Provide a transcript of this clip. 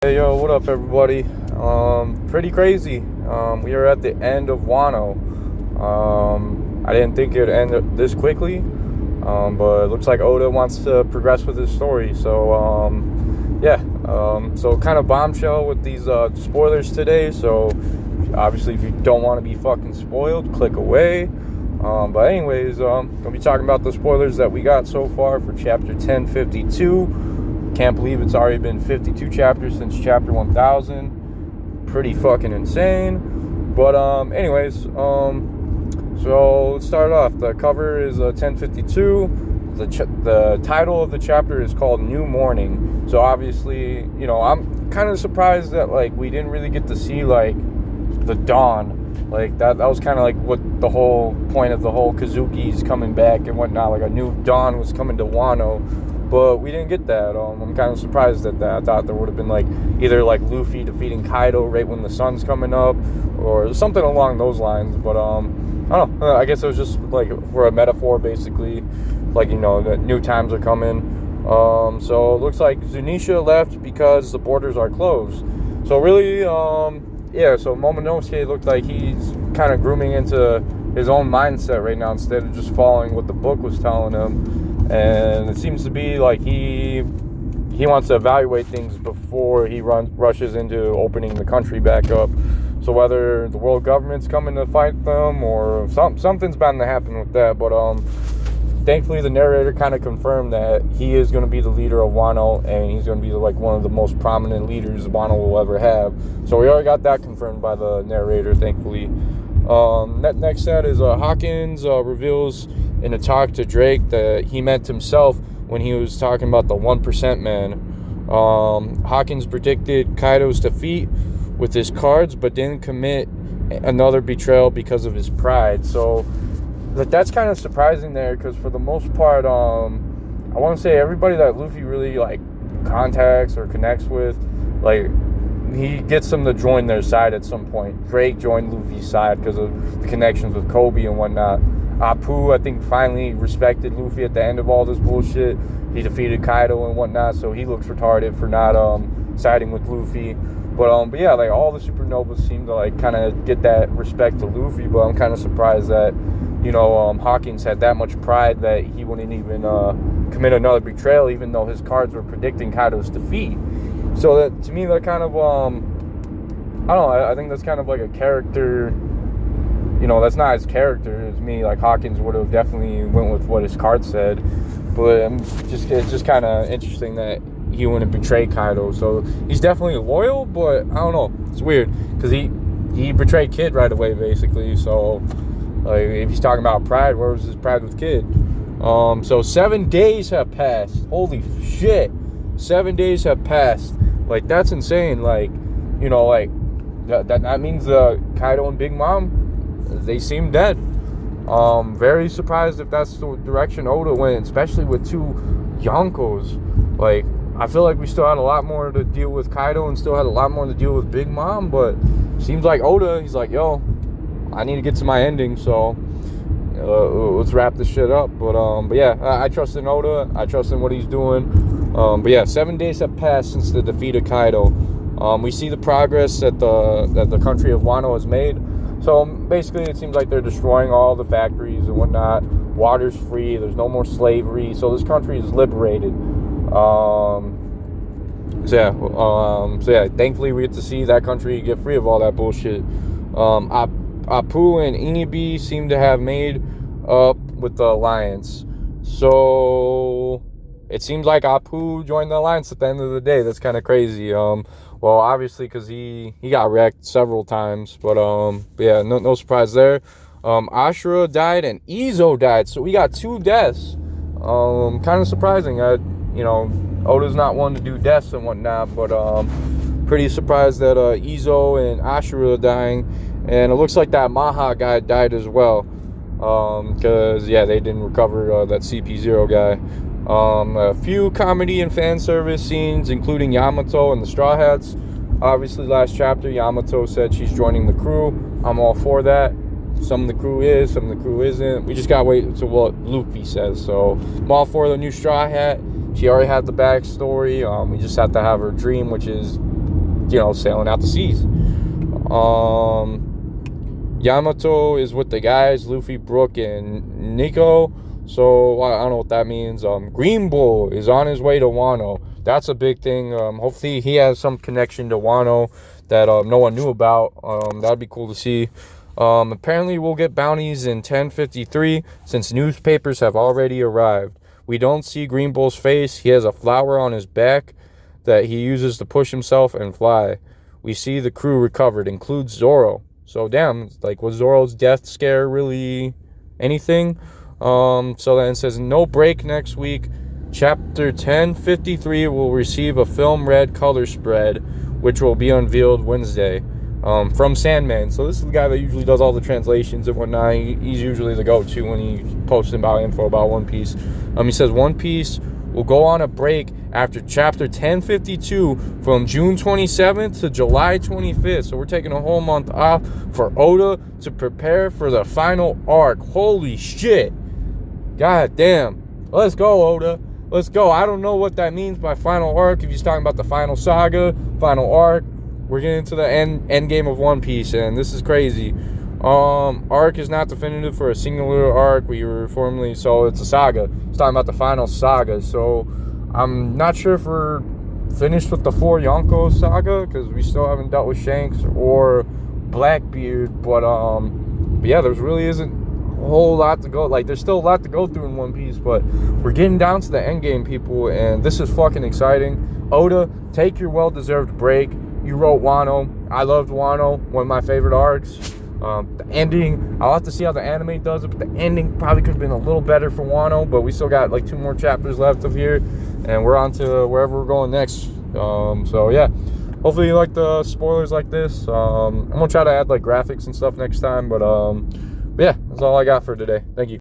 Hey yo, what up everybody? Pretty crazy. We are at the end of Wano. I didn't think it would end this quickly, but it looks like Oda wants to progress with his story. So yeah. So kind of bombshell with these spoilers today. So obviously, if you don't want to be fucking spoiled, click away. But anyways, gonna be talking about the spoilers that we got so far for chapter 1052. Can't believe it's already been 52 chapters since chapter 1000. Pretty fucking insane. But anyways, so let's start off. The cover is 1052. The title of the chapter is called New Morning. So obviously, you know, I'm kind of surprised that like we didn't really get to see like the dawn. Like that was kind of like what the whole point of the whole Kazuki's coming back and whatnot. Like a new dawn was coming to Wano. But we didn't get that. I'm kind of surprised at that. I thought there would have been like either like Luffy defeating Kaido right when the sun's coming up, or something along those lines. But I don't know. I guess it was just like for a metaphor, basically. Like, you know, that new times are coming. So it looks like Zunisha left because the borders are closed. So really, yeah. So Momonosuke looked like he's kind of grooming into his own mindset right now instead of just following what the book was telling him. And it seems to be like he wants to evaluate things before he rushes into opening the country back up. So whether the world government's coming to fight them or something's bound to happen with that. But thankfully the narrator kind of confirmed that he is going to be the leader of Wano, and he's going to be like one of the most prominent leaders Wano will ever have. So we already got that confirmed by the narrator, thankfully. Next set is Hawkins reveals in a talk to Drake that he meant himself when he was talking about the 1% man. Hawkins predicted Kaido's defeat with his cards, but didn't commit another betrayal because of his pride. So that's kind of surprising there, because for the most part, I want to say everybody that Luffy really like contacts or connects with, like, he gets them to join their side at some point. Drake joined Luffy's side because of the connections with Kobe and whatnot. Apu, I think, finally respected Luffy at the end of all this bullshit. He defeated Kaido and whatnot, so he looks retarded for not siding with Luffy. But yeah, like all the supernovas seem to like kind of get that respect to Luffy. But I'm kind of surprised that, you know, Hawkins had that much pride that he wouldn't even commit another betrayal, even though his cards were predicting Kaido's defeat. So that, to me, that kind of I don't know. I think that's kind of like a character. You know, that's not his character. It's me. Like Hawkins would have definitely went with what his card said. But it's just kind of interesting that he wouldn't betray Kaido. So he's definitely loyal, but I don't know. It's weird because he betrayed Kid right away, basically. So like, if he's talking about pride, where was his pride with Kid? So 7 days have passed. Holy shit. 7 days have passed. Like, that's insane. Like, you know, like that means Kaido and Big Mom, they seem dead. Very surprised if that's the direction Oda went, especially with two Yonkos. Like, I feel like we still had a lot more to deal with Kaido and still had a lot more to deal with Big Mom, but seems like Oda, he's like, yo, I need to get to my ending, so let's wrap this shit up. But yeah, I trust in Oda. I trust in what he's doing. But yeah, 7 days have passed since the defeat of Kaido. We see the progress that the country of Wano has made. So basically, it seems like they're destroying all the factories and whatnot. Water's free. There's no more slavery. So this country is liberated. So yeah, thankfully we get to see that country get free of all that bullshit. Apu and Inibi seem to have made up with the alliance. So it seems like Apu joined the alliance at the end of the day. That's kind of crazy. Well, obviously, because he got wrecked several times. But yeah, no surprise there. Ashura died and Izo died. So we got 2 deaths. Kind of surprising. You know, Oda's not one to do deaths and whatnot. But pretty surprised that Izo and Ashura are dying. And it looks like that Maha guy died as well. Because, yeah, they didn't recover that CP0 guy. A few comedy and fan service scenes, including Yamato and the Straw Hats. Obviously, last chapter, Yamato said she's joining the crew. I'm all for that. Some of the crew is, some of the crew isn't. We just gotta wait until what Luffy says. So, I'm all for the new Straw Hat. She already had the backstory. We just have to have her dream, which is sailing out the seas. Yamato is with the guys, Luffy, Brook, and Nico. So I don't know what that means. Green Bull is on his way to Wano. That's a big thing. Hopefully he has some connection to Wano that no one knew about. That'd be cool to see. Apparently we'll get bounties in 1053 since newspapers have already arrived. We don't see Green Bull's face. He has a flower on his back that he uses to push himself and fly. We see the crew recovered, includes Zoro. So damn, like, was Zoro's death scare really anything? So then it says no break next week. Chapter 1053 will receive a film red color spread, which will be unveiled Wednesday. From Sandman. So this is the guy that usually does all the translations and whatnot. He's usually the go-to when he's posting about info about One Piece. He says One Piece will go on a break after chapter 1052 from June 27th to July 25th. So we're taking a whole month off for Oda to prepare for the final arc. Holy shit. God damn. Let's go, Oda. Let's go. I don't know what that means by final arc. If he's talking about the final saga, final arc, we're getting to the end game of One Piece, and this is crazy. Arc is not definitive for a singular arc. We were formerly, so it's a saga. It's talking about the final saga. So I'm not sure if we're finished with the 4 Yonko saga because we still haven't dealt with Shanks or Blackbeard. But yeah, there's really isn't a whole lot to go. Like, there's still a lot to go through in One Piece, but we're getting down to the end game, people, and this is fucking exciting. Oda, take your well-deserved break. You wrote Wano. I loved Wano, one of my favorite arcs. The ending, I'll have to see how the anime does it, but the ending probably could have been a little better for Wano, but we still got like 2 more chapters left of here, and we're on to wherever we're going next. So yeah, hopefully you like the spoilers like this. I'm gonna try to add like graphics and stuff next time, but yeah, that's all I got for today. Thank you.